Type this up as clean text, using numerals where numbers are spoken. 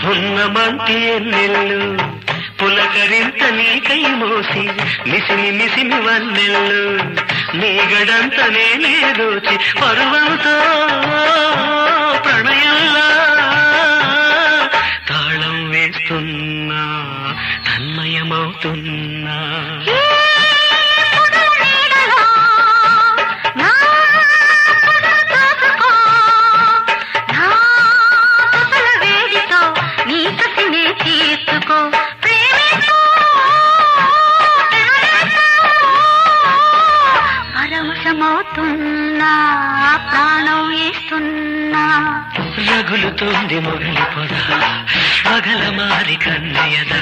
పున్నమంటి ఎన్నెల్లు పులకరింత నీకై మోసి మిసిమి మిసిమి వన్నెల్లు నీ గడంత నేనే దోచి పరువంతో ప్రణయంలా తాళం వేస్తున్నా తన్మయమవుతున్నా ప్రాణం వేస్తున్నా రగులుతోంది మొగలి పొద పగల మారి కన్నయ్యద